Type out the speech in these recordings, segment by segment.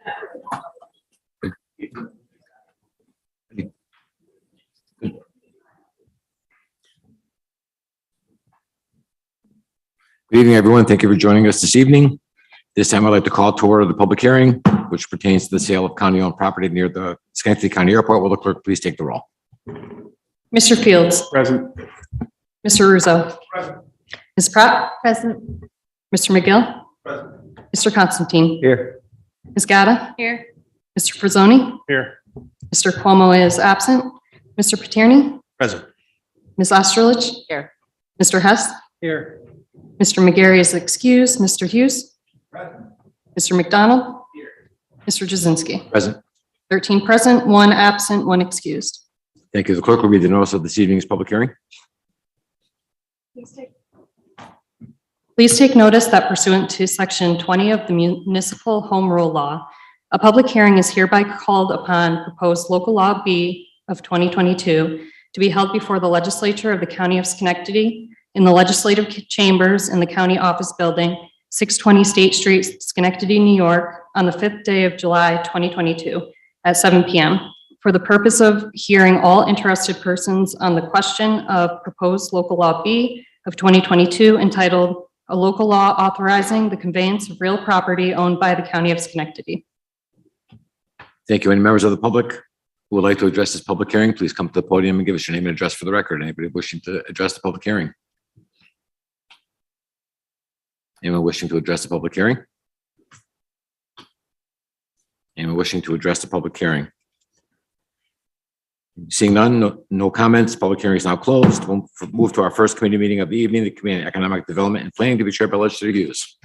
Good evening, everyone. Thank you for joining us this evening. This time I'd like to call to order the public hearing, which pertains to the sale of county-owned property near the Schenectady County Airport. Will the clerk please take the roll? Mr. Fields. Present. Mr. Russo. Present. Ms. Pratt. Present. Mr. McGill. Present. Mr. Constantine. Here. Ms. Gatta. Here. Mr. Frazzoni. Here. Mr. Cuomo is absent. Mr. Paterni. Present. Ms. Osterlich. Here. Mr. Hess. Here. Mr. McGarry is excused. Mr. Hughes. Present. Mr. McDonald. Here. Mr. Jasinski. Present. 13 present, 1 absent, 1 excused. Thank you. The clerk will read the notice of this evening's public hearing. Please take notice that pursuant to Section 20 of the Municipal Home Rule Law, a public hearing is hereby called upon proposed Local Law B of 2022 to be held before the Legislature of the County of Schenectady in the Legislative Chambers in the County Office Building, 620 State Street, Schenectady, New York, on the 5th day of July 2022 at 7 p.m. for the purpose of hearing all interested persons on the question of proposed Local Law B of 2022 entitled "A Local Law Authorizing the Conveyance of Real Property Owned by the County of Schenectady." Thank you. Any members of the public who would like to address this public hearing, please come to the podium and give us your name and address for the record. Anybody wishing to address the public hearing? Anyone wishing to address the public hearing? Anyone wishing to address the public hearing? Seeing none, no comments. Public hearing is now closed. We'll move to our first committee meeting of the evening, the Committee on Economic Development and Planning, to be chaired by Legislator Hughes.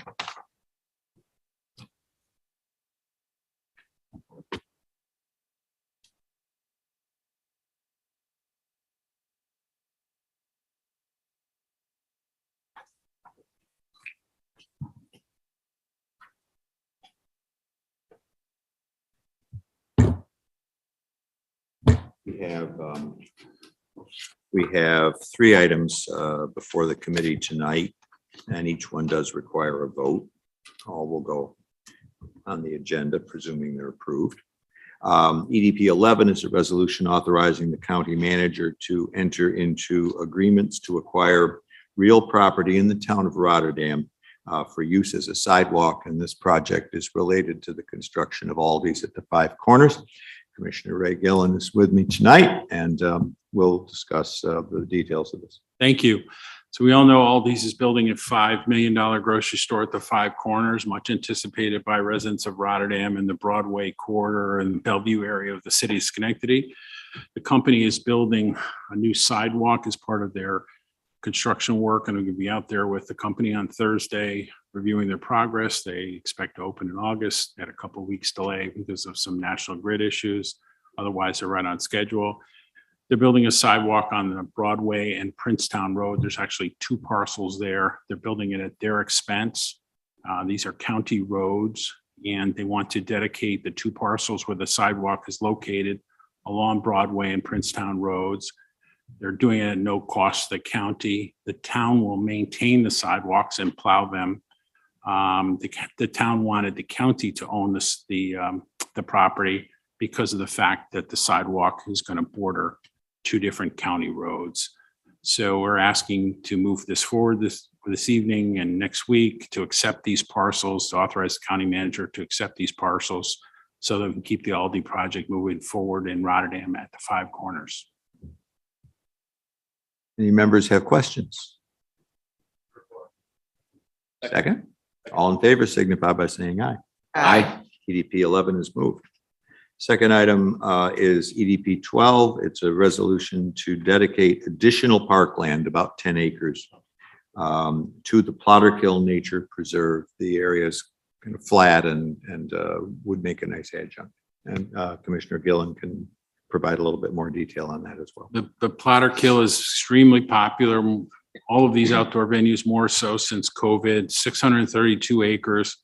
We have 3 items before the committee tonight, and each one does require a vote. All will go on the agenda, presuming they're approved. EDP 11 is a resolution authorizing the county manager to enter into agreements to acquire real property in the town of Rotterdam for use as a sidewalk, and this project is related to the construction of Aldi's at the 5 Corners. Commissioner Ray Gillen is with me tonight, and we'll discuss the details of this. Thank you. So we all know Aldi's is building a $5 million grocery store at the 5 Corners, much anticipated by residents of Rotterdam and the Broadway corridor and Bellevue area of the city of Schenectady. The company is building a new sidewalk as part of their construction work, and I'm going to be out there with the company on Thursday reviewing their progress. They expect to open in August. They had a couple of weeks delay because of some national grid issues. Otherwise, they're right on schedule. They're building a sidewalk on the Broadway and Princetown Road. There's actually 2 parcels there. They're building it at their expense. These are county roads, and they want to dedicate the 2 parcels where the sidewalk is located along Broadway and Princetown roads. They're doing it at no cost to the county. The town will maintain the sidewalks and plow them. The town wanted the county to own the property because of the fact that the sidewalk is going to border 2 different county roads. So we're asking to move this forward this evening and next week to accept these parcels, to authorize the county manager to accept these parcels so that we can keep the Aldi project moving forward in Rotterdam at the 5 Corners. Any members have questions? Second. All in favor signify by saying aye. Aye. EDP 11 is moved. Second item is EDP 12. It's a resolution to dedicate additional parkland, about 10 acres, to the Plotterkill Nature Preserve. The area is kind of flat and would make a nice adjunct. And Commissioner Gillen can provide a little bit more detail on that as well. The Plotterkill is extremely popular. All of these outdoor venues more so since COVID. 632 acres.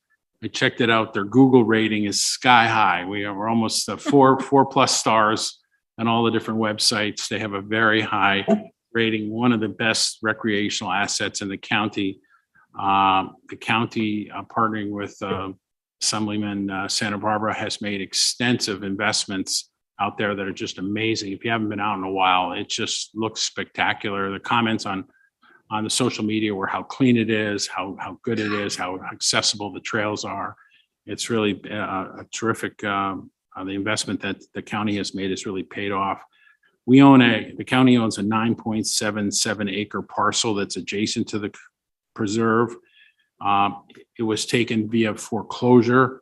I checked it out. Their Google rating is sky high. We're almost 4+ stars on all the different websites. They have a very high rating. One of the best recreational assets in the county. The county partnering with Assemblyman Santa Barbara has made extensive investments out there that are just amazing. If you haven't been out in a while, it just looks spectacular. The comments on the social media were how clean it is, how good it is, how accessible the trails are. It's really a terrific, the investment that the county has made has really paid off. The county owns a 9.77 acre parcel that's adjacent to the preserve. It was taken via foreclosure.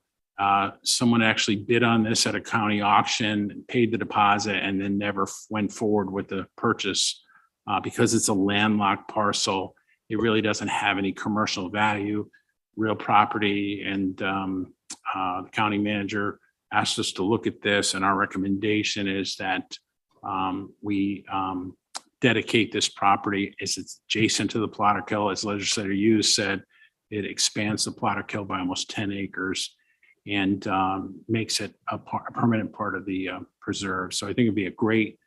Someone actually bid on this at a county auction, paid the deposit, and then never went forward with the purchase. Because it's a landlocked parcel, it really doesn't have any commercial value, real property. And the county manager asked us to look at this, and our recommendation is that we dedicate this property as it's adjacent to the plotter kill. As Legislator Hughes said, it expands the plotter kill by almost 10 acres and makes it a permanent part of the preserve. So I think it'd be a great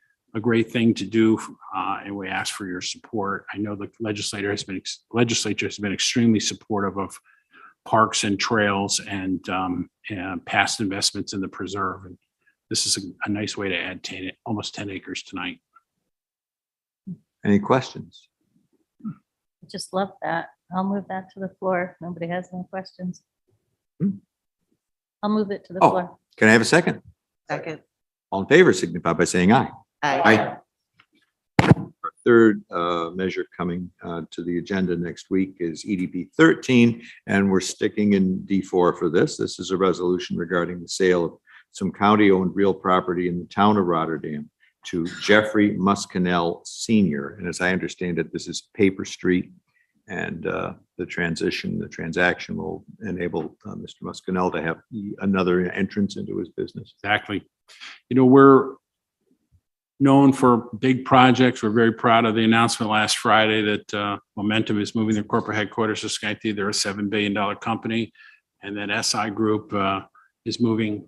thing to do, and we ask for your support. I know the legislature has been extremely supportive of parks and trails and past investments in the preserve. And this is a nice way to add almost 10 acres tonight. Any questions? Just love that. I'll move that to the floor. If nobody has any questions. I'll move it to the Oh. floor. Can I have a second? Second. All in favor signify by saying aye. Aye. Our third measure coming to the agenda next week is EDP 13, and we're sticking in D4 for this. This is a resolution regarding the sale of some county-owned real property in the town of Rotterdam to Jeffrey Muscanell Sr. And as I understand it, this is Paper Street, and the transaction will enable Mr. Muscanell to have another entrance into his business. Exactly. You know, we're known for big projects. We're very proud of the announcement last Friday that Momentum is moving their corporate headquarters to Schenectady. They're a $7 billion company. And then SI Group is moving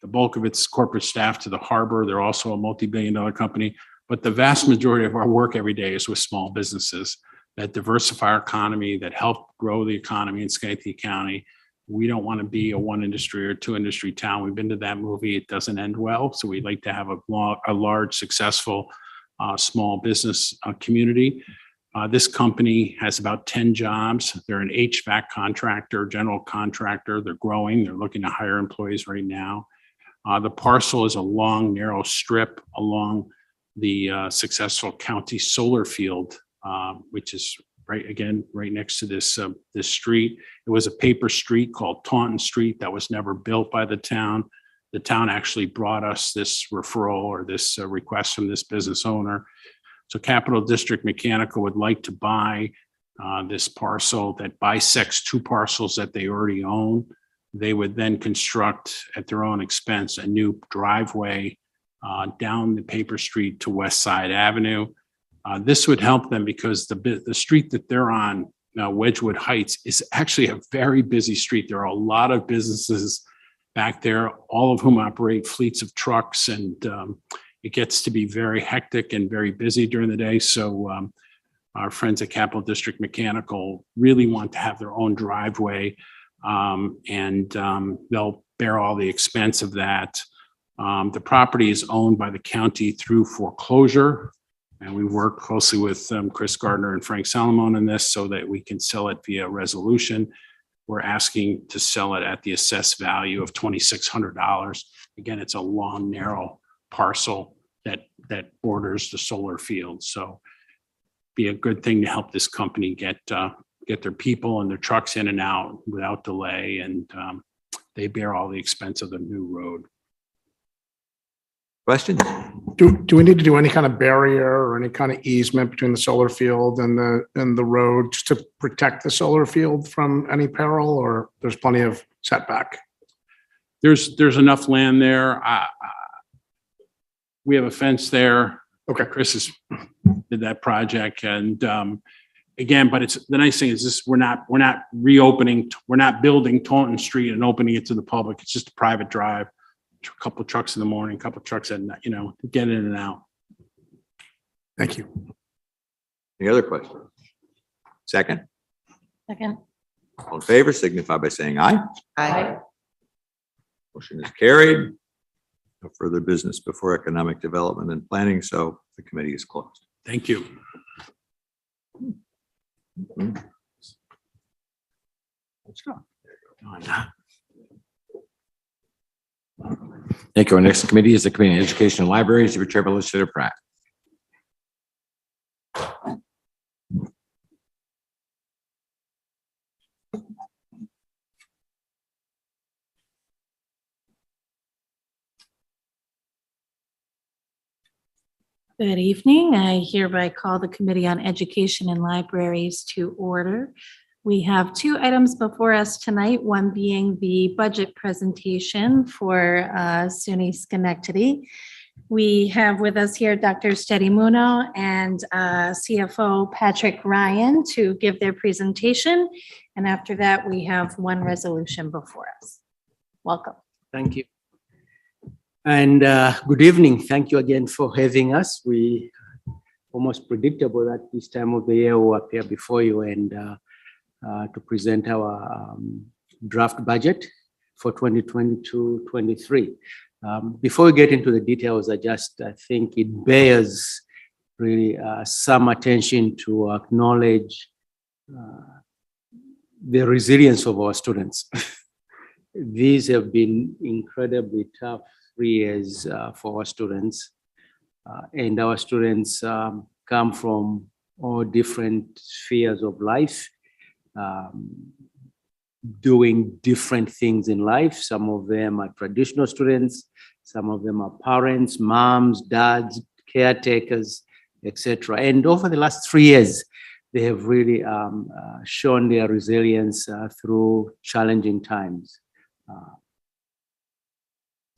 the bulk of its corporate staff to the harbor. They're also a multi-billion-dollar company. But the vast majority of our work every day is with small businesses that diversify our economy, that help grow the economy in Schenectady County. We don't want to be a one industry or two industry town. We've been to that movie. It doesn't end well. So we'd like to have a large, successful small business community. This company has about 10 jobs. They're an HVAC contractor, general contractor. They're growing. They're looking to hire employees right now. The parcel is a long, narrow strip along the successful county solar field, which is right next to this street. It was a paper street called Taunton Street that was never built by the town. The town actually brought us this referral or this request from this business owner. So Capital District Mechanical would like to buy this parcel that bisects two parcels that they already own. They would then construct at their own expense a new driveway down the paper street to West Side Avenue. This would help them because the street that they're on, Wedgewood Heights, is actually a very busy street. There are a lot of businesses back there, all of whom operate fleets of trucks, and it gets to be very hectic and very busy during the day. So our friends at Capital District Mechanical really want to have their own driveway, and they'll bear all the expense of that. The property is owned by the county through foreclosure. And we work closely with Chris Gardner and Frank Salomon on this so that we can sell it via resolution. We're asking to sell it at the assessed value of $2,600. Again, it's a long, narrow parcel that borders the solar field. So be a good thing to help this company get their people and their trucks in and out without delay. And they bear all the expense of the new road. Questions? Do we need to do any kind of barrier or any kind of easement between the solar field and the road just to protect the solar field from any peril, or there's plenty of setback? There's enough land there. We have a fence there. Okay. Chris did that project, and again, but it's the nice thing is this: we're not reopening, we're not building Taunton Street and opening it to the public. It's just a private drive. A couple of trucks in the morning, a couple of trucks at night, get in and out. Thank you. Any other questions? Second, Second. all in favor signify by saying aye. Aye. Motion is carried. No further business before Economic Development and Planning, so the committee is closed. Thank you. Let's go. Thank you. Our next committee is the Committee on Education and Libraries, to be chaired by Legislator Pratt. Good evening. I hereby call the Committee on Education and Libraries to order. We have two items before us tonight, one being the budget presentation for SUNY Schenectady. We have with us here Dr. Steady Muno and CFO Patrick Ryan to give their presentation. And after that, we have one resolution before us. Welcome. Thank you. And good evening. Thank you again for having us. We almost predictable that this time of the year we'll appear before you and to present our draft budget for 2022-23. Before we get into the details, I think it bears really some attention to acknowledge the resilience of our students. These have been incredibly tough 3 years for our students. And our students come from all different spheres of life, doing different things in life. Some of them are traditional students, some of them are parents, moms, dads, caretakers, etc. And over the last 3 years, they have really shown their resilience through challenging times.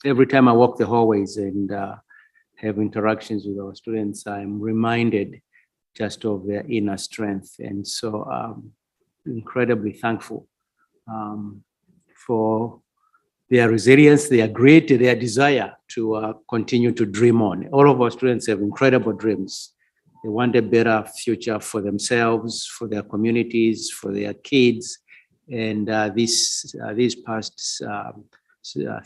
Every time I walk the hallways and have interactions with our students, I'm reminded just of their inner strength. And so incredibly thankful for their resilience, their grit, their desire to continue to dream on. All of our students have incredible dreams. They want a better future for themselves, for their communities, for their kids. And these past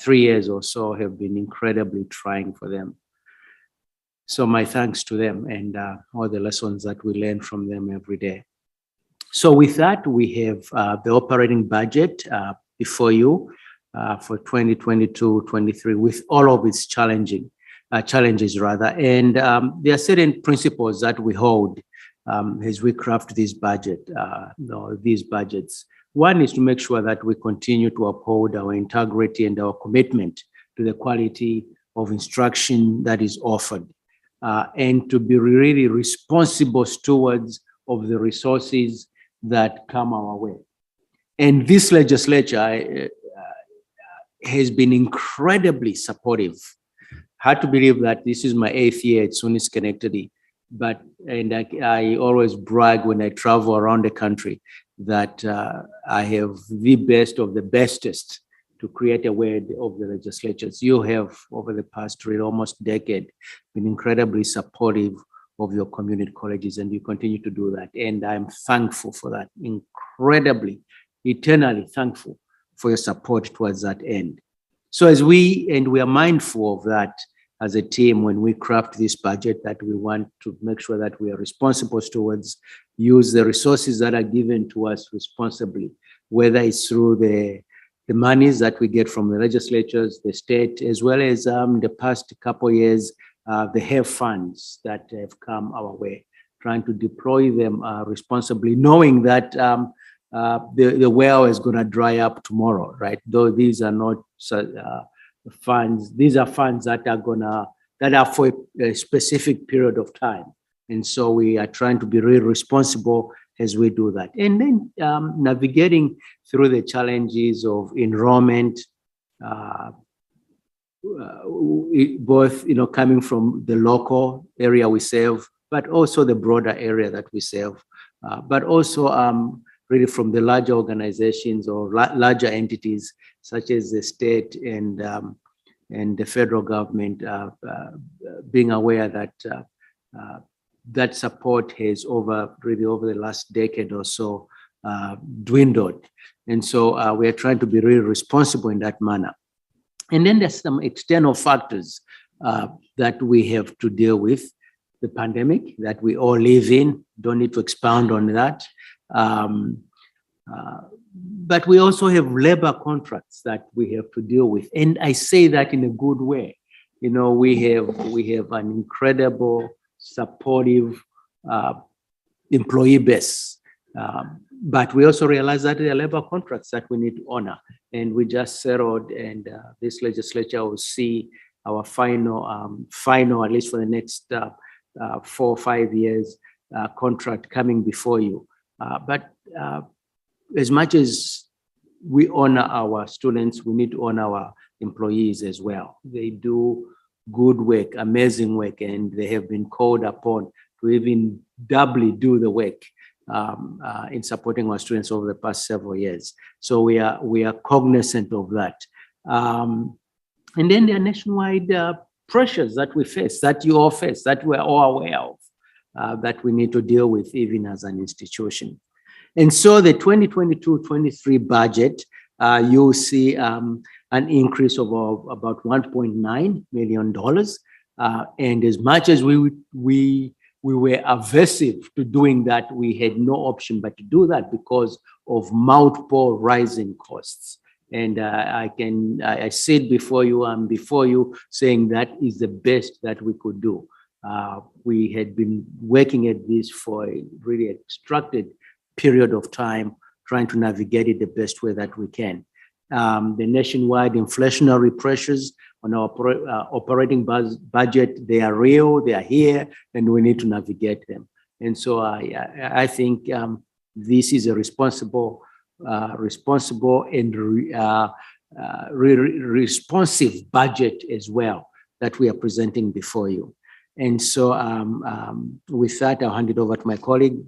3 years or so have been incredibly trying for them. So my thanks to them and all the lessons that we learn from them every day. So with that, we have the operating budget before you for 2022-23 with all of its challenges. And there are certain principles that we hold as we craft this budget, these budgets. One is to make sure that we continue to uphold our integrity and our commitment to the quality of instruction that is offered, and to be really responsible stewards of the resources that come our way. And this legislature has been incredibly supportive. Hard to believe that this is my 8th year at SUNY Schenectady, and I always brag when I travel around the country that I have the best of the bestest to create a word of the legislatures. You have, over the past almost decade, been incredibly supportive of your community colleges, and you continue to do that. And I'm thankful for that, incredibly, eternally thankful for your support towards that end. So we are mindful of that as a team when we craft this budget, that we want to make sure that we are responsible stewards, use the resources that are given to us responsibly, whether it's through the monies that we get from the legislatures, the state, as well as the past couple of years, the HAVE funds that have come our way, trying to deploy them responsibly, knowing that the well is going to dry up tomorrow, right? Though these are not funds, these are funds that are for a specific period of time. And so we are trying to be really responsible as we do that. And then navigating through the challenges of enrollment, both coming from the local area we serve, but also the broader area that we serve, but also really from the larger organizations or larger entities such as the state and the federal government, being aware that that support has over the last decade or so dwindled. And so we are trying to be really responsible in that manner. And then there's some external factors that we have to deal with. The pandemic that we all live in, don't need to expound on that. But we also have labor contracts that we have to deal with. And I say that in a good way. You know, we have an incredible, supportive employee base. But we also realize that there are labor contracts that we need to honor. And we just settled, and this legislature will see our final, at least for the next 4 or 5 years, contract coming before you. But as much as we honor our students, we need to honor our employees as well. They do good work, amazing work, and they have been called upon to even doubly do the work in supporting our students over the past several years. So we are cognizant of that. And then there are nationwide pressures that we face, that you all face, that we're all aware of, that we need to deal with even as an institution. And so the 2022-23 budget, you'll see an increase of about $1.9 million. And as much as we were aversive to doing that, we had no option but to do that because of multiple rising costs. And I said before you, I'm before you saying that is the best that we could do. We had been working at this for a really extracted period of time, trying to navigate it the best way that we can. The nationwide inflationary pressures on our operating budget, they are real, they are here, and we need to navigate them. And so I think this is a responsible and responsive budget as well that we are presenting before you. And so with that, I'll hand it over to my colleague,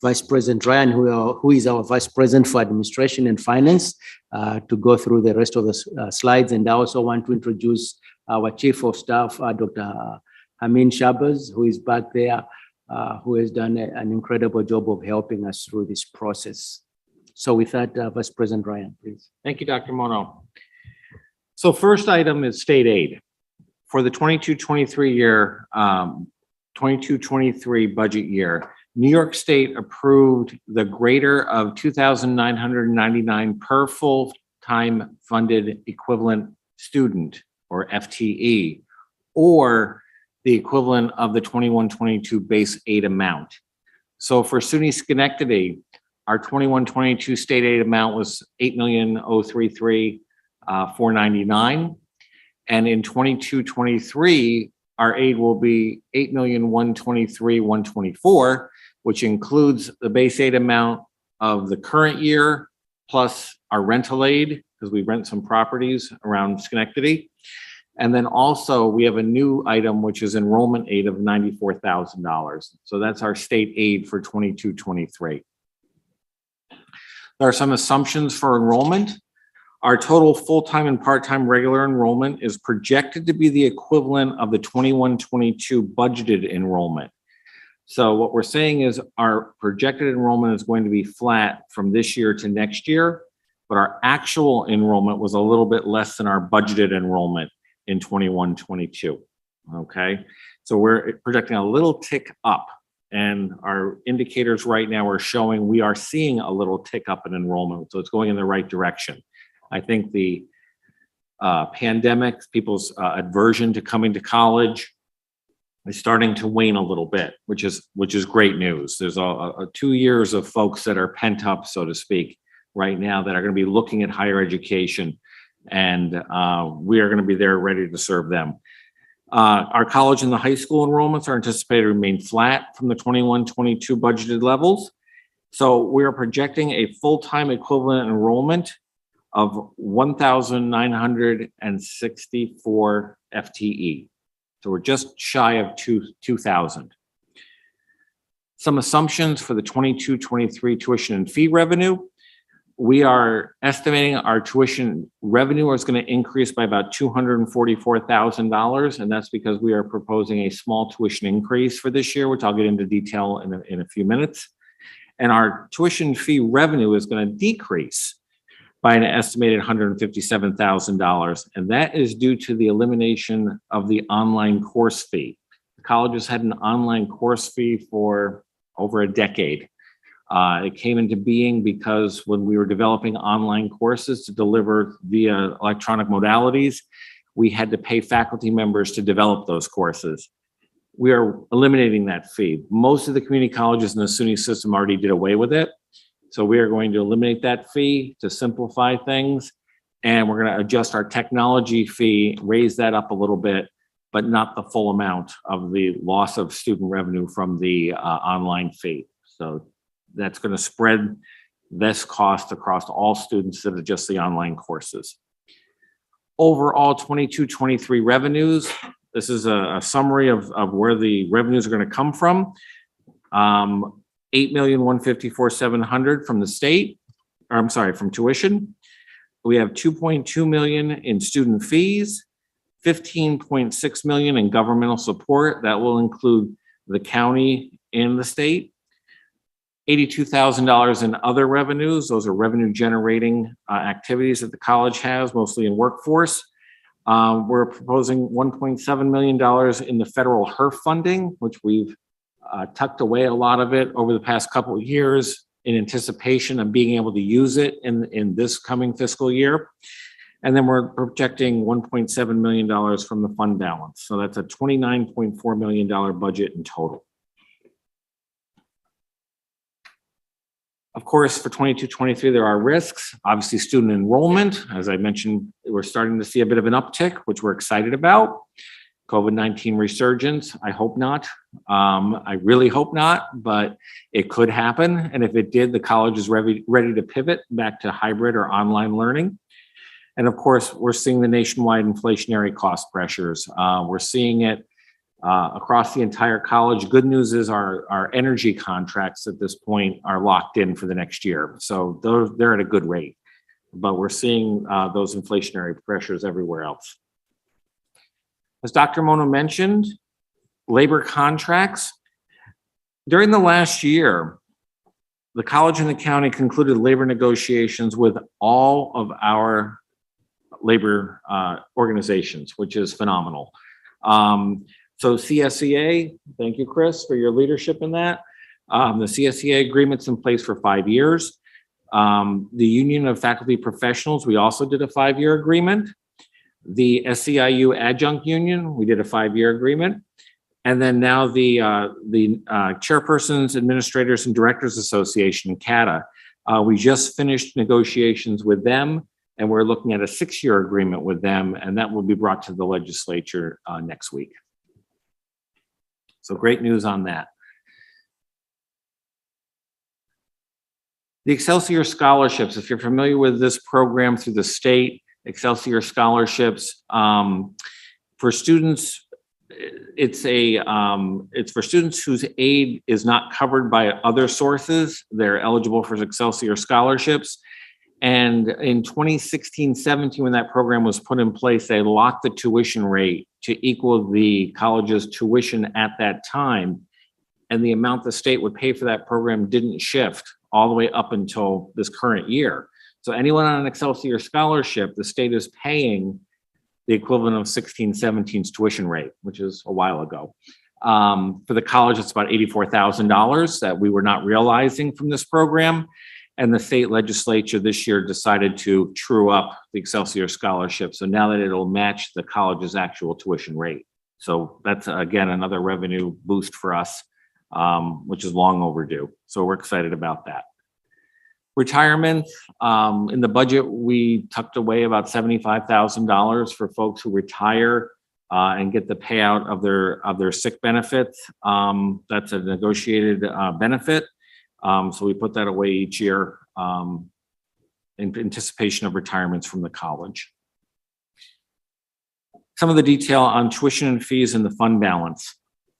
Vice President Ryan, who is our Vice President for Administration and Finance, to go through the rest of the slides. And I also want to introduce our Chief of Staff, Dr. Amin Shabazz, who is back there, who has done an incredible job of helping us through this process. So with that, Vice President Ryan, please. Thank you, Dr. Mono. So first item is state aid. For the 22-23 year, 22-23 budget year, New York State approved the greater of $2,999 per full-time funded equivalent student, or FTE, or the equivalent of the 21-22 base aid amount. So for SUNY Schenectady, our 21-22 state aid amount was $8,033,499. And in 22-23, our aid will be $8,123,124, which includes the base aid amount of the current year, plus our rental aid, because we rent some properties around Schenectady. And then also we have a new item, which is enrollment aid of $94,000. So that's our state aid for 22-23. There are some assumptions for enrollment. Our total full-time and part-time regular enrollment is projected to be the equivalent of the 21-22 budgeted enrollment. So what we're saying is our projected enrollment is going to be flat from this year to next year, but our actual enrollment was a little bit less than our budgeted enrollment in 21-22. Okay, so we're projecting a little tick up, and our indicators right now are showing we are seeing a little tick up in enrollment, so it's going in the right direction. I think the pandemic, people's aversion to coming to college is starting to wane a little bit, which is great news. There's a 2 years of folks that are pent up, so to speak, right now that are going to be looking at higher education, and we are going to be there ready to serve them. Our college and the high school enrollments are anticipated to remain flat from the 21-22 budgeted levels. So we are projecting a full-time equivalent enrollment of 1,964 FTE. So we're just shy of 2,000. Some assumptions for the 22-23 tuition and fee revenue. We are estimating our tuition revenue is going to increase by about $244,000, and that's because we are proposing a small tuition increase for this year, which I'll get into detail in a few minutes. And our tuition fee revenue is going to decrease. by an estimated $157,000. And that is due to the elimination of the online course fee. The college has had an online course fee for over a decade. It came into being because when we were developing online courses to deliver via electronic modalities, we had to pay faculty members to develop those courses. We are eliminating that fee. Most of the community colleges in the SUNY system already did away with it. So we are going to eliminate that fee to simplify things. And we're going to adjust our technology fee, raise that up a little bit, but not the full amount of the loss of student revenue from the online fee. So that's going to spread this cost across all students that are just the online courses. Overall 22-23 revenues. This is a summary of where the revenues are going to come from. $8,154,700 from the state, or I'm sorry, from tuition. We have $2.2 million in student fees, $15.6 million in governmental support. That will include the county and the state. $82,000 in other revenues. Those are revenue generating activities that the college has, mostly in workforce. We're proposing $1.7 million in the federal HERF funding, which we've tucked away a lot of it over the past couple of years in anticipation of being able to use it in this coming fiscal year. And then we're projecting $1.7 million from the fund balance. So that's a $29.4 million budget in total. Of course, for 22-23, there are risks. Obviously, student enrollment. As I mentioned, we're starting to see a bit of an uptick, which we're excited about. COVID-19 resurgence, I hope not. I really hope not, but it could happen. And if it did, the college is ready to pivot back to hybrid or online learning. And of course, we're seeing the nationwide inflationary cost pressures. We're seeing it across the entire college. Good news is our energy contracts at this point are locked in for the next year. So they're at a good rate, but we're seeing those inflationary pressures everywhere else. As Dr. Mona mentioned, labor contracts. During the last year, the college and the county concluded labor negotiations with all of our labor organizations, which is phenomenal. So CSEA, thank you, Chris, for your leadership in that. The CSEA agreement's in place for 5 years. The Union of Faculty Professionals, we also did a 5-year agreement. The SEIU Adjunct Union, we did a 5-year agreement. And then now the Chairpersons, Administrators, and Directors Association, CATA, we just finished negotiations with them, and we're looking at a 6-year agreement with them, and that will be brought to the legislature next week. So great news on that. The Excelsior Scholarships, if you're familiar with this program through the state, Excelsior Scholarships, for students, it's for students whose aid is not covered by other sources. They're eligible for Excelsior Scholarships. And in 2016-17, when that program was put in place, they locked the tuition rate to equal the college's tuition at that time. And the amount the state would pay for that program didn't shift all the way up until this current year. So anyone on an Excelsior Scholarship, the state is paying the equivalent of 16-17's tuition rate, which is a while ago. For the college, it's about $84,000 that we were not realizing from this program. And the state legislature this year decided to true up the Excelsior Scholarship. So now that it'll match the college's actual tuition rate. So that's, again, another revenue boost for us, which is long overdue. So we're excited about that. Retirement, in the budget, we tucked away about $75,000 for folks who retire and get the payout of their sick benefits. That's a negotiated benefit. So we put that away each year in anticipation of retirements from the college. Some of the detail on tuition and fees and the fund balance.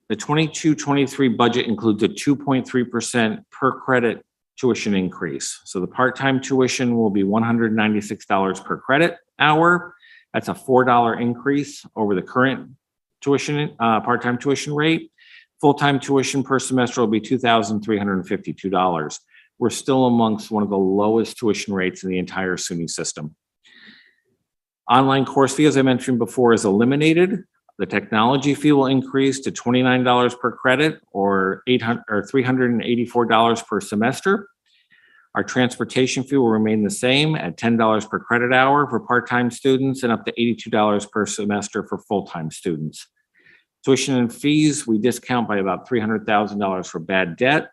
The 22-23 budget includes a 2.3% per credit tuition increase. So the part-time tuition will be $196 per credit hour. That's a $4 increase over the current tuition, part-time tuition rate. Full-time tuition per semester will be $2,352. we're still amongst one of the lowest tuition rates in the entire SUNY system. Online course fee, as I mentioned before, is eliminated. The technology fee will increase to $29 per credit or $384 per semester. Our transportation fee will remain the same at $10 per credit hour for part-time students and up to $82 per semester for full-time students. Tuition and fees, we discount by about $300,000 for bad debt,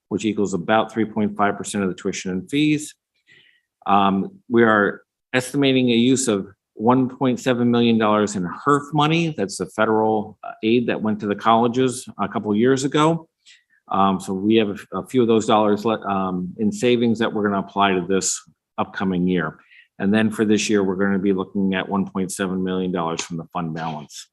which equals about 3.5% of the tuition and fees. We are estimating a use of $1.7 million in HERF money. That's the federal aid that went to the colleges a couple of years ago. So we have a few of those dollars in savings that we're going to apply to this upcoming year. And then for this year, we're going to be looking at $1.7 million from the fund balance.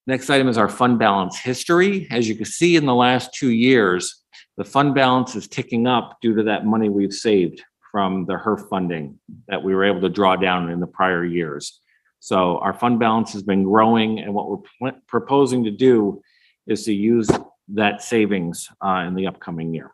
Next item is our fund balance history. As you can see in the last 2 years, the fund balance is ticking up due to that money we've saved from the HERF funding that we were able to draw down in the prior years. So our fund balance has been growing, and what we're proposing to do is to use that savings in the upcoming year.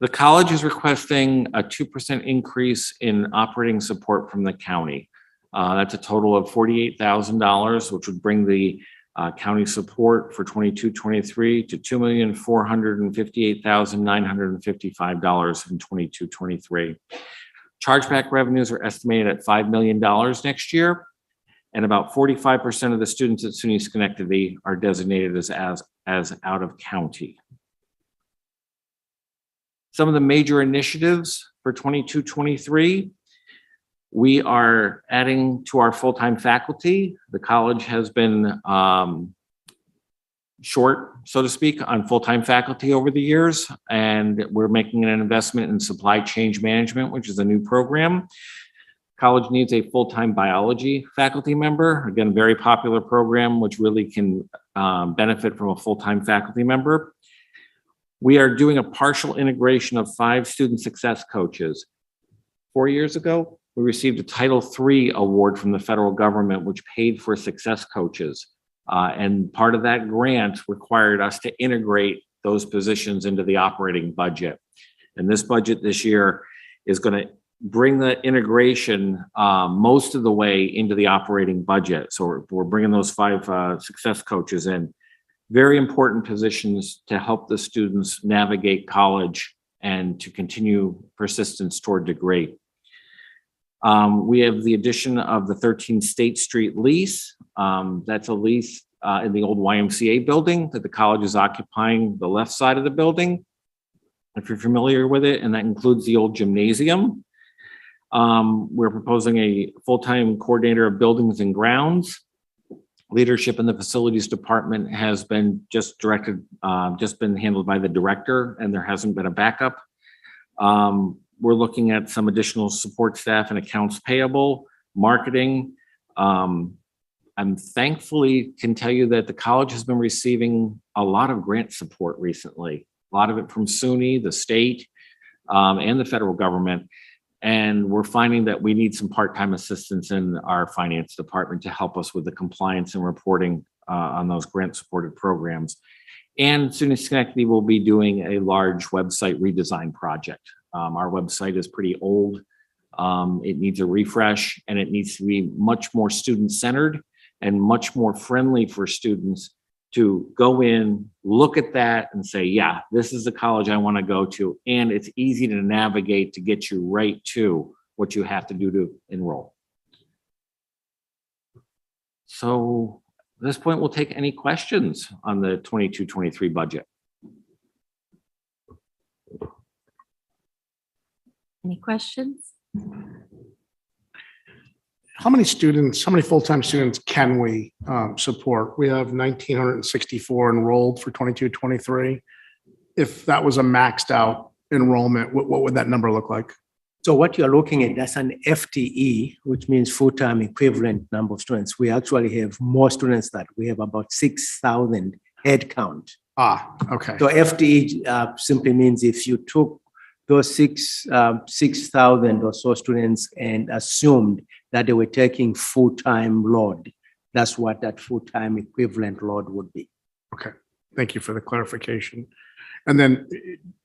The college is requesting a 2% increase in operating support from the county. That's a total of $48,000, which would bring the county support for 22-23 to $2,458,955 in 22-23. Chargeback revenues are estimated at $5 million next year, and about 45% of the students at SUNY Schenectady are designated as out of county. Some of the major initiatives for 22-23. We are adding to our full-time faculty. The college has been short, so to speak, on full-time faculty over the years, and we're making an investment in supply chain management, which is a new program. College needs a full-time biology faculty member. Again, a very popular program, which really can benefit from a full-time faculty member. We are doing a partial integration of 5 student success coaches. 4 years ago, we received a Title III award from the federal government, which paid for success coaches. And part of that grant required us to integrate those positions into the operating budget. And this budget this year is going to bring the integration most of the way into the operating budget. So we're bringing those 5 success coaches in. Very important positions to help the students navigate college and to continue persistence toward degree. We have the addition of the 13 State Street lease. That's a lease in the old YMCA building that the college is occupying the left side of the building, if you're familiar with it, and that includes the old gymnasium. We're proposing a full-time coordinator of buildings and grounds. Leadership in the facilities department has been just been handled by the director, and there hasn't been a backup. We're looking at some additional support staff and accounts payable, marketing. I'm thankfully can tell you that the college has been receiving a lot of grant support recently, a lot of it from SUNY, the state, and the federal government. And we're finding that we need some part-time assistance in our finance department to help us with the compliance and reporting on those grant-supported programs. And SUNY Schenectady will be doing a large website redesign project. Our website is pretty old. It needs a refresh, and it needs to be much more student-centered and much more friendly for students to go in, look at that and say, yeah, this is the college I want to go to. And it's easy to navigate to get you right to what you have to do to enroll. So at this point, we'll take any questions on the 22-23 budget. Any questions? How many full-time students can we support? We have 1,964 enrolled for 22-23. If that was a maxed out enrollment, what would that number look like? So what you're looking at, that's an FTE, which means full-time equivalent number of students. We actually have more students that we have about 6,000 head count. Okay. So FTE simply means if you took those 6,000 or so students and assumed that they were taking full-time load, that's what that full-time equivalent load would be. Okay, thank you for the clarification. And then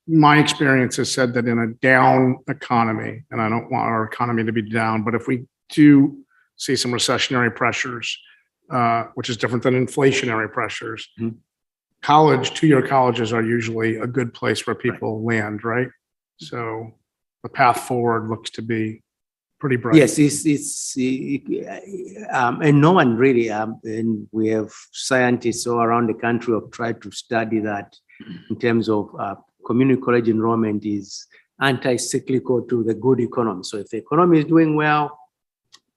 my experience has said that in a down economy, and I don't want our economy to be down, but if we do see some recessionary pressures, which is different than inflationary pressures, two-year colleges are usually a good place where people land, right? So the path forward looks to be pretty bright. Yes, and no one really, and we have scientists all around the country who have tried to study that in terms of community college enrollment is anti-cyclical to the good economy. So if the economy is doing well,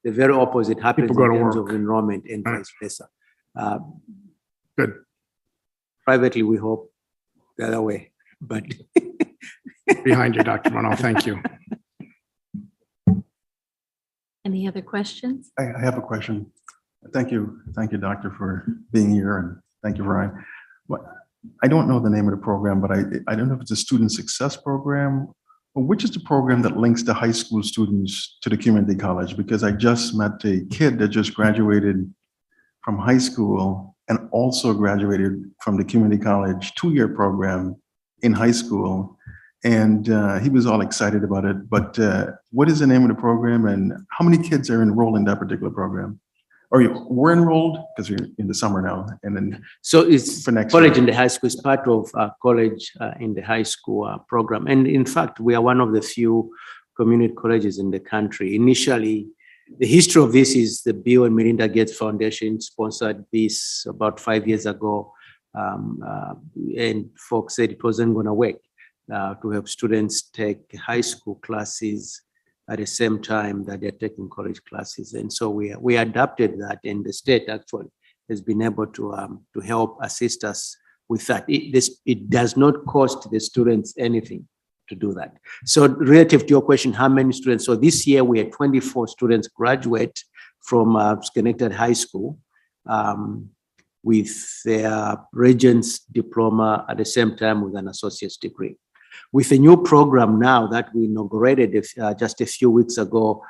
the very opposite happens in People go to terms work. of enrollment and Right. vice versa. Good. Privately, we hope the other way, but Behind you, Dr. Bono. Thank you. Any other questions? I have a question. Thank you, Doctor, for being here, and thank you, Ryan. I don't know the name of the program, but I don't know if it's a student success program, or which is the program that links the high school students to the community college, because I just met a kid that just graduated from high school and also graduated from the community college 2-year program in high school. And he was all excited about it. But what is the name of the program, and how many kids are enrolled in that particular program? Or we're enrolled because we're in the summer now, and then so it's for next college year. in the high school is part of college in the high school program. And in fact, we are one of the few community colleges in the country. Initially, the history of this is the Bill and Melinda Gates Foundation sponsored this about 5 years ago. And folks said it wasn't going to work to have students take high school classes at the same time that they're taking college classes. And so we adapted that, and the state actually has been able to help assist us with that. It does not cost the students anything to do that. So relative to your question, how many students? So this year we had 24 students graduate from Schenectady High School with their Regents diploma at the same time with an associate's degree. With a new program now that we inaugurated just a few weeks ago,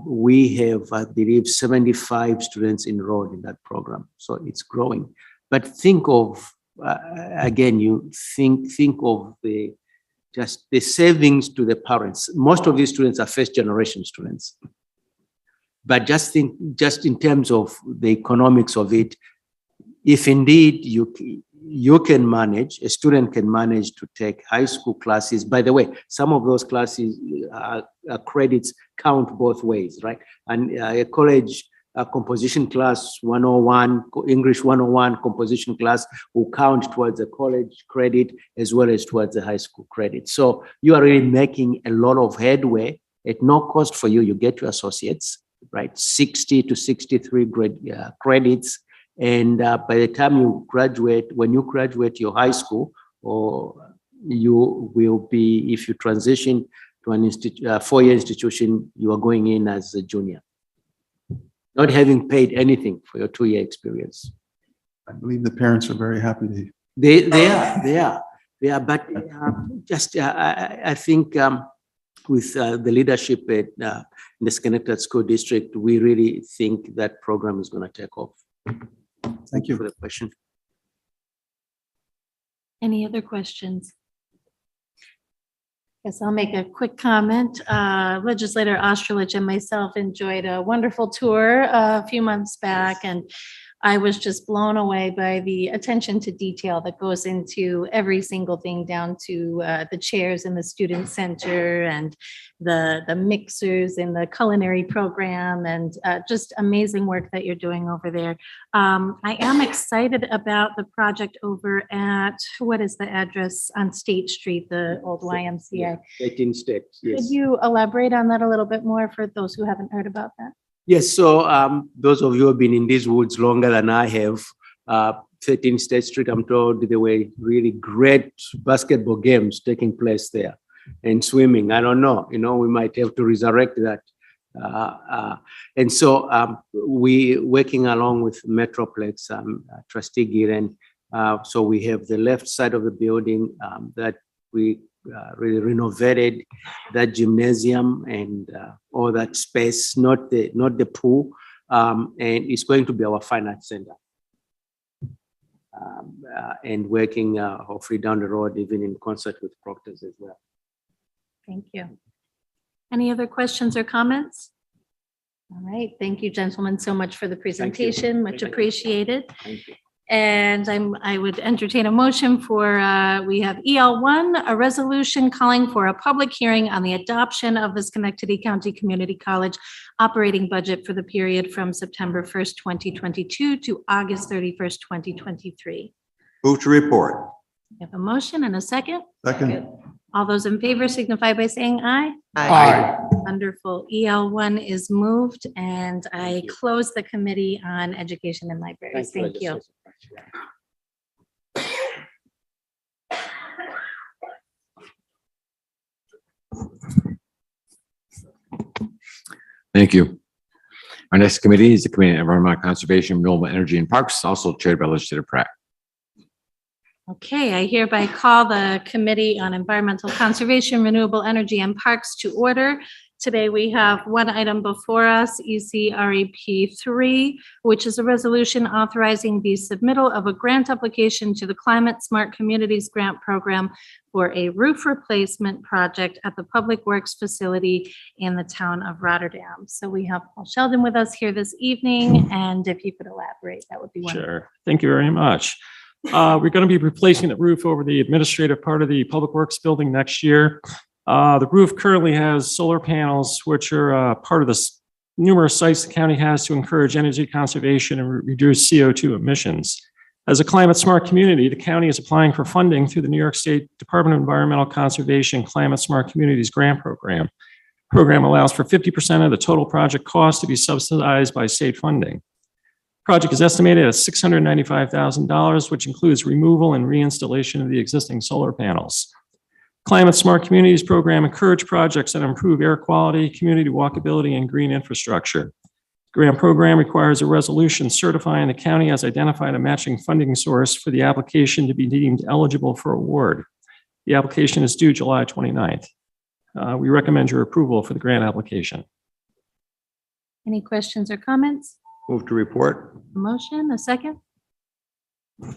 we have, I believe, 75 students enrolled in that program. So it's growing. But think of, again, you think of the savings to the parents. Most of these students are first generation students. But just in terms of the economics of it, if indeed you can manage, a student can manage to take high school classes. By the way, some of those classes credits count both ways, right? And a college composition class 101, English 101 composition class will count towards the college credit as well as towards the high school credit. So you are really making a lot of headway at no cost for you. You get your associates, right? 60 to 63 credits. And by the time you graduate, when you graduate your high school, or you will be, if you transition to an 4-year institution, you are going in as a junior, not having paid anything for your 2-year experience. I believe the parents are very happy. They are. But I think with the leadership at the Schenectady School District, we really think that program is going to take off. Thank you for the question. Any other questions? Guess I'll make a quick comment. Legislator Osterlich and myself enjoyed a wonderful tour a few months back, and I was just blown away by the attention to detail that goes into every single thing, down to the chairs in the student center and the mixers in the culinary program, and just amazing work that you're doing over there. I am excited about the project over at, what is the address on State Street, the old YMCA? 18 states, yes. Could you elaborate on that a little bit more for those who haven't heard about that? Yes, so those of you who have been in these woods longer than I have, 13 State Street, I'm told there were really great basketball games taking place there, and swimming. I don't know, we might have to resurrect that. And so we working along with Metroplex, Trustee Giren. So we have the left side of the building that we really renovated, that gymnasium and all that space, not the pool, and it's going to be our fine arts center. and working hopefully down the road, even in concert with Proctor's as well. Thank you. Any other questions or comments? All right, thank you, gentlemen, so much for the presentation, much appreciated. Thank you. And I would entertain a motion for, we have EL1, a resolution calling for a public hearing on the adoption of the Schenectady County Community College operating budget for the period from September 1st, 2022 to August 31st, 2023. Move to report. We have a motion and a second. Second. All those in favor signify by saying aye. Aye. Wonderful. EL1 is moved, and I close the Committee on Education and Libraries. Thank you. Thank you. Our next committee is the Committee on Environmental Conservation, Renewable Energy and Parks, also chaired by Legislator Pratt. Okay, I hereby call the Committee on Environmental Conservation, Renewable Energy and Parks to order. Today, we have one item before us, ECREP 3, which is a resolution authorizing the submittal of a grant application to the Climate Smart Communities Grant Program for a roof replacement project at the Public Works facility in the town of Rotterdam. So we have Paul Sheldon with us here this evening, and if you could elaborate, that would be wonderful. Sure. Thank you very much. We're going to be replacing the roof over the administrative part of the Public Works building next year. The roof currently has solar panels, which are part of the numerous sites the county has to encourage energy conservation and reduce CO2 emissions. As a climate smart community, the county is applying for funding through the New York State Department of Environmental Conservation Climate Smart Communities Grant Program. The program allows for 50% of the total project cost to be subsidized by state funding. Project is estimated at $695,000, which includes removal and reinstallation of the existing solar panels. Climate Smart Communities Program encourages projects that improve air quality, community walkability, and green infrastructure. The grant program requires a resolution certifying the county has identified a matching funding source for the application to be deemed eligible for award. The application is due July 29th. We recommend your approval for the grant application. Any questions or comments? Move to report. A motion, a second?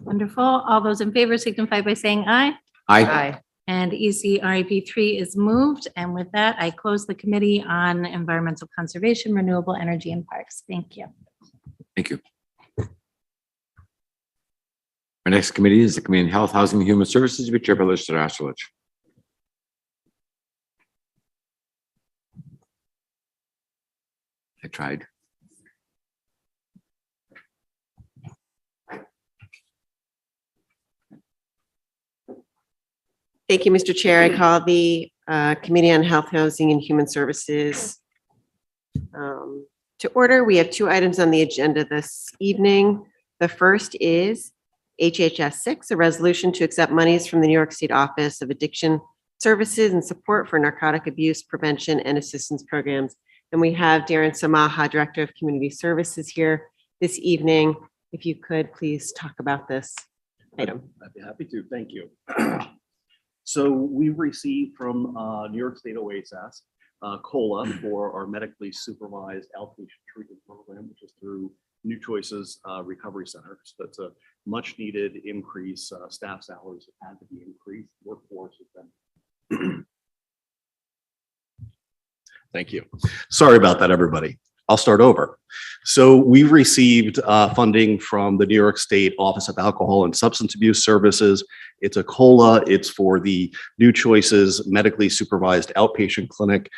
Wonderful. All those in favor signify by saying aye. Aye. And ECREP 3 is moved. And with that, I close the Committee on Environmental Conservation, Renewable Energy and Parks. Thank you. Thank you. Our next committee is the Committee on Health, Housing, and Human Services, to be chaired by Legislator Ashelich. I tried. Thank you, Mr. Chair. I call the Committee on Health, Housing, and Human Services to order. We have two items on the agenda this evening. The first is HHS 6, a resolution to accept monies from the New York State Office of Addiction Services and Support for Narcotic Abuse Prevention and Assistance Programs. And we have Darren Samaha, Director of Community Services, here this evening. If you could please talk about this item. I'd be happy to. Thank you. So we received from New York State OASAS COLA for our medically supervised outpatient treatment program, which is through New Choices Recovery Center. So that's a much needed increase. Staff salaries have had to be increased. Workforce has been. Thank you. Sorry about that, everybody. I'll start over. So we received funding from the New York State Office of Alcohol and Substance Abuse Services. It's a COLA. It's for the New Choices medically supervised outpatient clinic.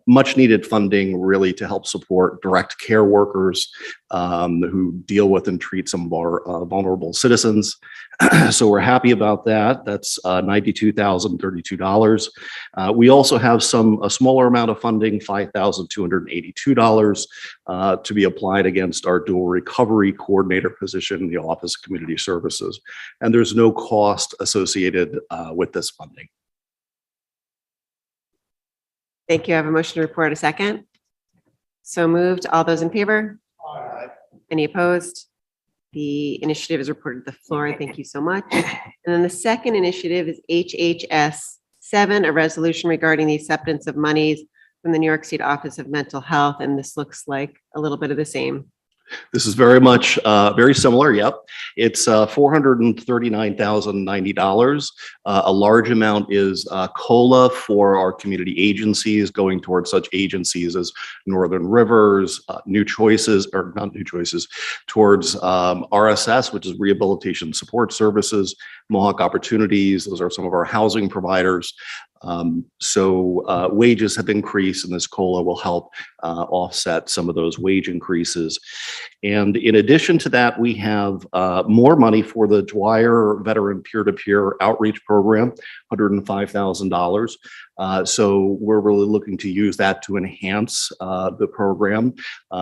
Much needed funding really to help support direct care workers who deal with and treat some of our vulnerable citizens. So we're happy about that. That's $92,032. We also have a smaller amount of funding, $5,282 to be applied against our dual recovery coordinator position in the Office of Community Services. And there's no cost associated with this funding. Thank you. I have a motion to report. A second. So moved. All those in favor? Aye. Any opposed? The initiative is reported to the floor. Thank you so much. And then the second initiative is HHS 7, a resolution regarding the acceptance of monies from the New York State Office of Mental Health. And this looks like a little bit of the same. This is very much, very similar, yep. It's $439,090. A large amount is COLA for our community agencies, going towards such agencies as Northern Rivers, New Choices, or not New Choices, towards RSS, which is Rehabilitation Support Services, Mohawk Opportunities, those are some of our housing providers. So wages have increased, and this COLA will help offset some of those wage increases. And in addition to that, we have more money for the Dwyer Veteran Peer-to-Peer Outreach Program, $105,000. So we're really looking to use that to enhance the program,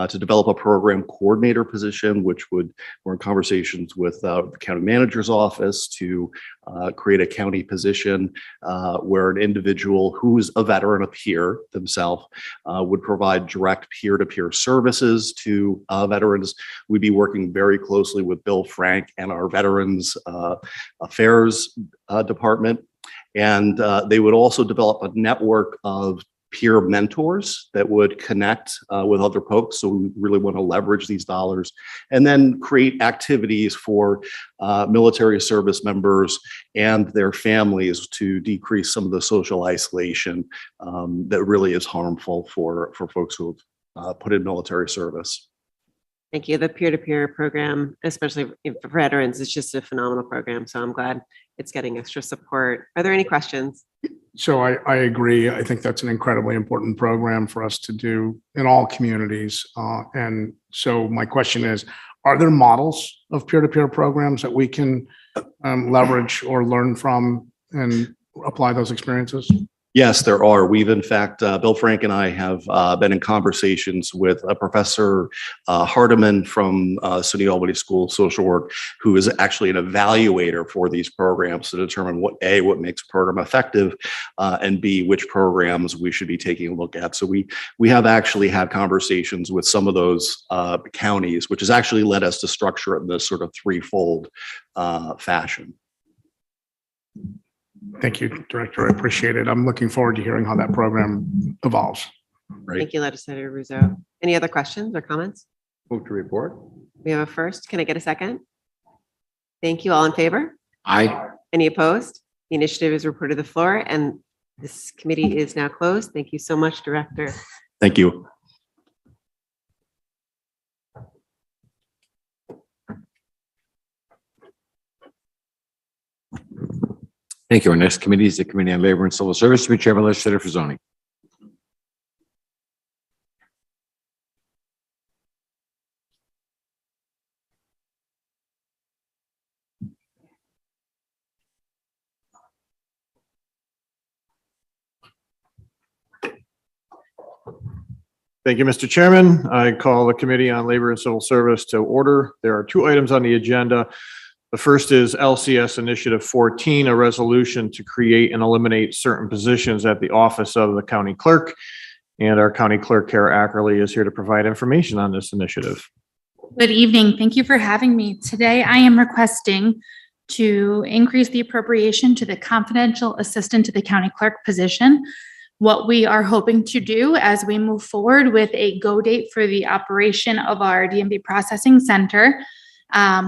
to develop a program coordinator position, which we're in conversations with the county manager's office to create a county position where an individual who's a veteran, a peer themselves, would provide direct peer-to-peer services to veterans. We'd be working very closely with Bill Frank and our Veterans Affairs Department. And they would also develop a network of peer mentors that would connect with other folks. So we really want to leverage these dollars and then create activities for military service members and their families to decrease some of the social isolation that really is harmful for folks who have put in military service. Thank you. The peer-to-peer program, especially for veterans, is just a phenomenal program. So I'm glad it's getting extra support. Are there any questions? So I agree. I think that's an incredibly important program for us to do in all communities. And so my question is, are there models of peer-to-peer programs that we can leverage or learn from and apply those experiences? Yes, there are. We've, in fact, Bill Frank and I have been in conversations with Professor Hardiman from SUNY Albany School of Social Work, who is actually an evaluator for these programs to determine what makes a program effective, and B, which programs we should be taking a look at. So we have actually had conversations with some of those counties, which has actually led us to structure it in this sort of threefold fashion. Thank you, Director. I appreciate it. I'm looking forward to hearing how that program evolves. Right. Thank you, Legislator Russo. Any other questions or comments? Move to report. We have a first. Can I get a second? Thank you. All in favor? Aye. Any opposed? The initiative is reported to the floor, and this committee is now closed. Thank you so much, Director. Thank you. Thank you. Our next committee is the Committee on Labor and Civil Service, to be chaired by Legislator for Zoning. Thank you, Mr. Chairman. I call the Committee on Labor and Civil Service to order. There are two items on the agenda. The first is LCS Initiative 14, a resolution to create and eliminate certain positions at the office of the county clerk. And our county clerk, Kara Ackerley, is here to provide information on this initiative. Good evening. Thank you for having me. Today, I am requesting to increase the appropriation to the confidential assistant to the county clerk position. What we are hoping to do as we move forward with a go date for the operation of our DMV processing center,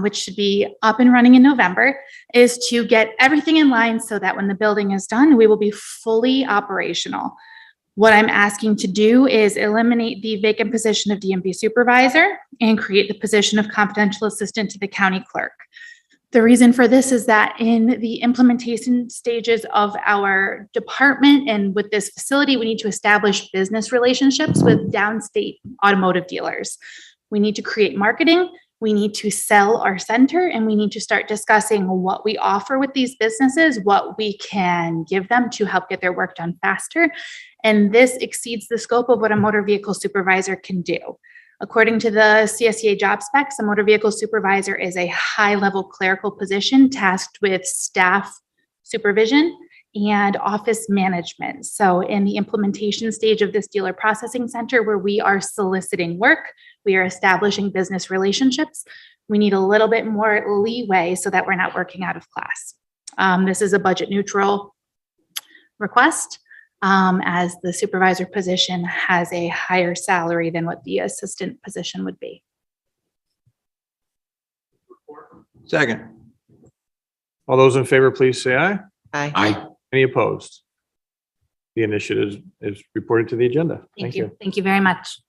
which should be up and running in November, is to get everything in line so that when the building is done, we will be fully operational. What I'm asking to do is eliminate the vacant position of DMV supervisor and create the position of confidential assistant to the county clerk. The reason for this is that in the implementation stages of our department and with this facility, we need to establish business relationships with downstate automotive dealers. We need to create marketing. We need to sell our center, and we need to start discussing what we offer with these businesses, what we can give them to help get their work done faster. And this exceeds the scope of what a motor vehicle supervisor can do. According to the CSEA job specs, a motor vehicle supervisor is a high-level clerical position tasked with staff supervision and office management. So in the implementation stage of this dealer processing center, where we are soliciting work, we are establishing business relationships, we need a little bit more leeway so that we're not working out of class. This is a budget neutral request, as the supervisor position has a higher salary than what the assistant position would be. Second. All those in favor, please say aye. Aye. Aye. Any opposed? The initiative is reported to the agenda. Thank you. Thank you very much.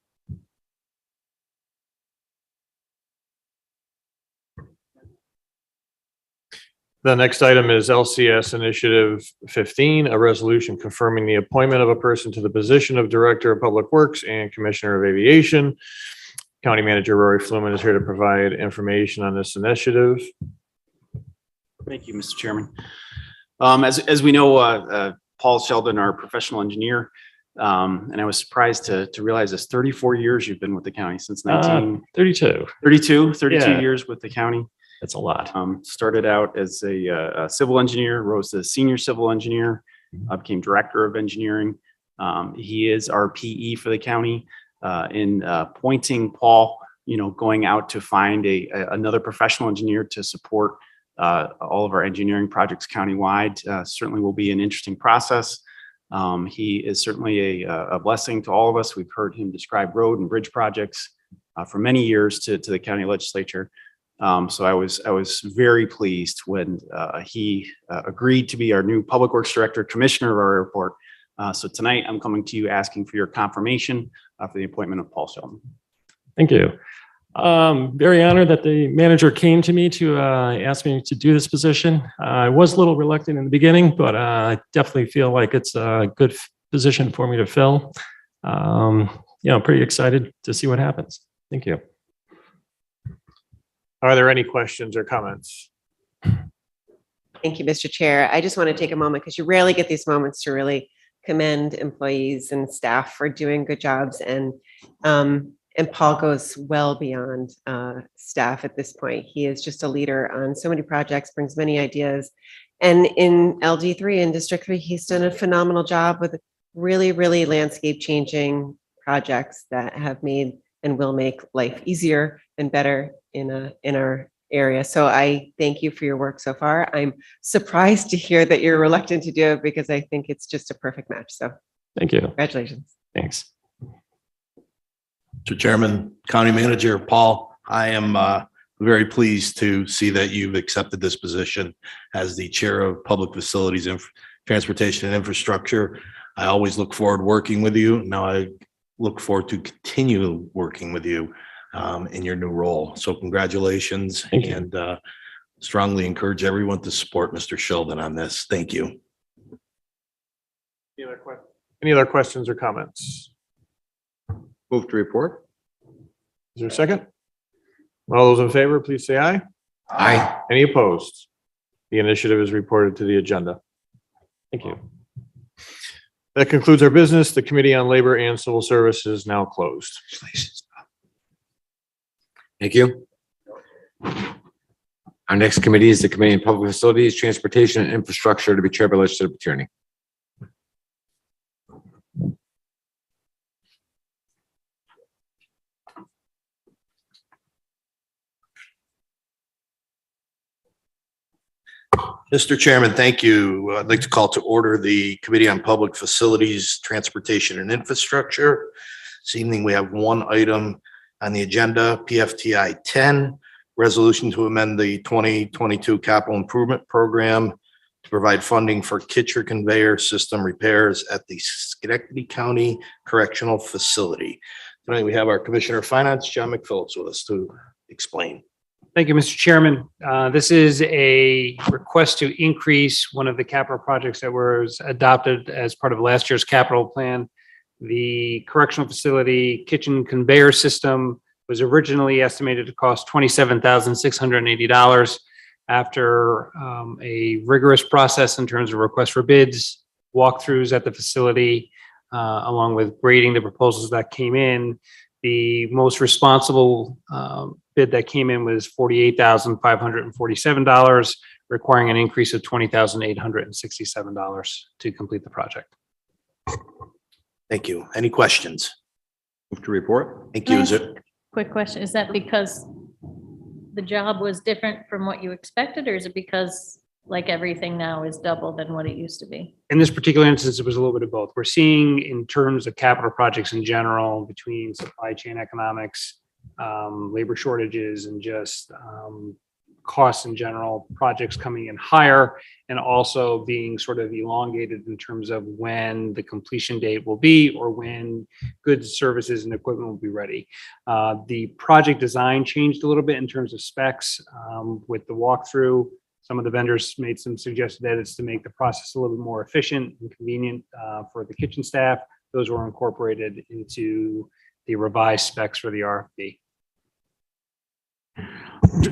The next item is LCS Initiative 15, a resolution confirming the appointment of a person to the position of Director of Public Works and Commissioner of Aviation. County Manager Rory Flumen is here to provide information on this initiative. Thank you, Mr. Chairman. As we know, Paul Sheldon, our professional engineer, and I was surprised to realize this 34 years you've been with the county since 32. 32 Yeah. years with the county. That's a lot. Started out as a civil engineer, rose to senior civil engineer, became director of engineering. He is our PE for the county in pointing Paul, going out to find another professional engineer to support all of our engineering projects countywide. Certainly will be an interesting process. He is certainly a blessing to all of us. We've heard him describe road and bridge projects for many years to the county legislature. So I was very pleased when he agreed to be our new Public Works Director, Commissioner of our airport. So tonight I'm coming to you asking for your confirmation for the appointment of Paul Sheldon. Thank you. Very honored that the manager came to me to ask me to do this position. I was a little reluctant in the beginning, but I definitely feel like it's a good position for me to fill. I'm pretty excited to see what happens. Thank you. Are there any questions or comments? Thank you, Mr. Chair. I just want to take a moment because you rarely get these moments to really commend employees and staff for doing good jobs. And Paul goes well beyond staff at this point. He is just a leader on so many projects, brings many ideas. And in LD3 and District 3, he's done a phenomenal job with really, really landscape changing projects that have made and will make life easier and better in our area. So I thank you for your work so far. I'm surprised to hear that you're reluctant to do it because I think it's just a perfect match. So thank you. Congratulations. Thanks. Mr. Chairman, County Manager Paul, I am very pleased to see that you've accepted this position as the Chair of Public Facilities, Transportation and Infrastructure. I always look forward to working with you. Now I look forward to continue working with you in your new role. So congratulations, and strongly encourage everyone to support Mr. Sheldon on this. Thank you. Any other questions or comments? Move to report. Is there a second? All those in favor, please say aye. Aye. Any opposed? The initiative is reported to the agenda. Thank you. That concludes our business. The Committee on Labor and Civil Services is now closed. Thank you. Our next committee is the Committee on Public Facilities, Transportation and Infrastructure, to be chaired by Legislative Attorney. Mr. Chairman, thank you. I'd like to call to order the Committee on Public Facilities, Transportation and Infrastructure. This evening, we have one item on the agenda, PFTI 10, resolution to amend the 2022 capital improvement program to provide funding for Kitcher conveyor system repairs at the Schenectady County Correctional Facility. Tonight, we have our Commissioner of Finance, John McPhillips, with us to explain. Thank you, Mr. Chairman. This is a request to increase one of the capital projects that was adopted as part of last year's capital plan. The correctional facility kitchen conveyor system was originally estimated to cost $27,680. After a rigorous process in terms of requests for bids, walkthroughs at the facility, along with grading the proposals that came in, the most responsible bid that came in was $48,547, requiring an increase of $20,867 to complete the project. Thank you. Any questions? Move to report. Thank you. Is it? Quick question, is that because the job was different from what you expected, or is it because like everything now is double than what it used to be? In this particular instance, it was a little bit of both. We're seeing in terms of capital projects in general, between supply chain economics, labor shortages, and just costs in general, projects coming in higher, and also being sort of elongated in terms of when the completion date will be or when goods, services, and equipment will be ready. The project design changed a little bit in terms of specs with the walkthrough. Some of the vendors made some suggested edits to make the process a little bit more efficient and convenient for the kitchen staff. Those were incorporated into the revised specs for the RFP.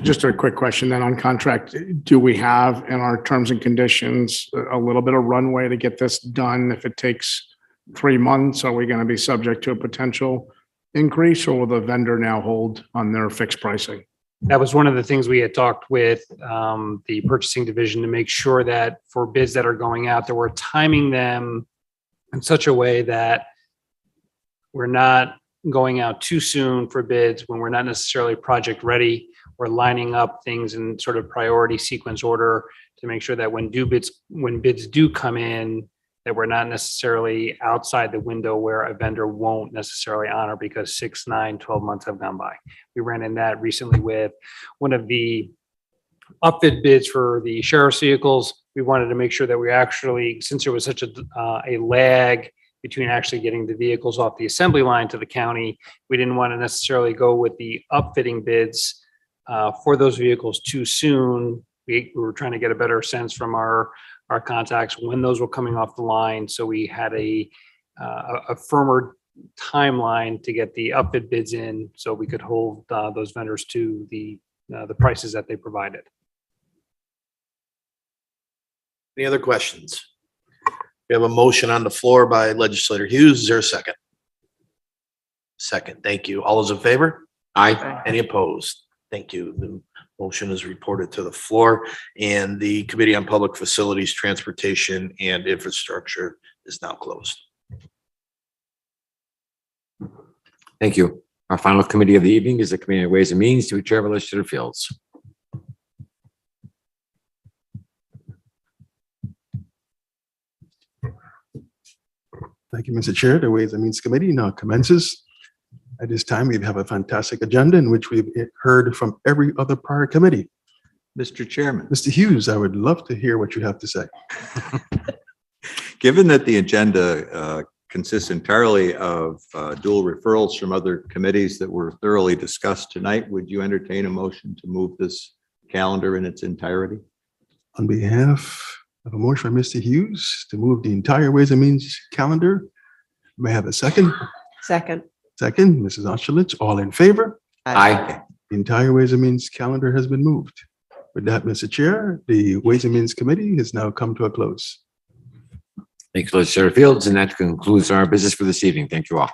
Just a quick question then on contract. Do we have in our terms and conditions a little bit of runway to get this done? If it takes 3 months, are we going to be subject to a potential increase, or will the vendor now hold on their fixed pricing? That was one of the things we had talked with the purchasing division to make sure that for bids that are going out, that we're timing them in such a way that we're not going out too soon for bids when we're not necessarily project ready. We're lining up things in sort of priority sequence order to make sure that when bids do come in, that we're not necessarily outside the window where a vendor won't necessarily honor because 6, 9, 12 months have gone by. We ran in that recently with one of the upfit bids for the sheriff's vehicles. We wanted to make sure that we actually, since there was such a lag between actually getting the vehicles off the assembly line to the county, we didn't want to necessarily go with the upfitting bids for those vehicles too soon. We were trying to get a better sense from our contacts when those were coming off the line. So we had a firmer timeline to get the upfit bids in so we could hold those vendors to the prices that they provided. Any other questions? We have a motion on the floor by Legislator Hughes. Is there a second? Second. Thank you. All those in favor? Aye. Any opposed? Thank you. The motion is reported to the floor, and the Committee on Public Facilities, Transportation, and Infrastructure is now closed. Thank you. Our final committee of the evening is the Committee on Ways and Means, to which Chair Legislator Fields. Thank you, Mr. Chair. The Ways and Means Committee now commences. At this time, we have a fantastic agenda in which we've heard from every other prior committee. Mr. Chairman. Mr. Hughes, I would love to hear what you have to say. Given that the agenda consists entirely of dual referrals from other committees that were thoroughly discussed tonight, would you entertain a motion to move this calendar in its entirety? On behalf of a motion by Mr. Hughes to move the entire Ways and Means calendar, may I have a second? Second. Second, Mrs. Austerlitz, all in favor? Aye. The entire Ways and Means calendar has been moved. With that, Mr. Chair, the Ways and Means Committee has now come to a close. Thanks, Legislator Fields, and that concludes our business for this evening. Thank you all.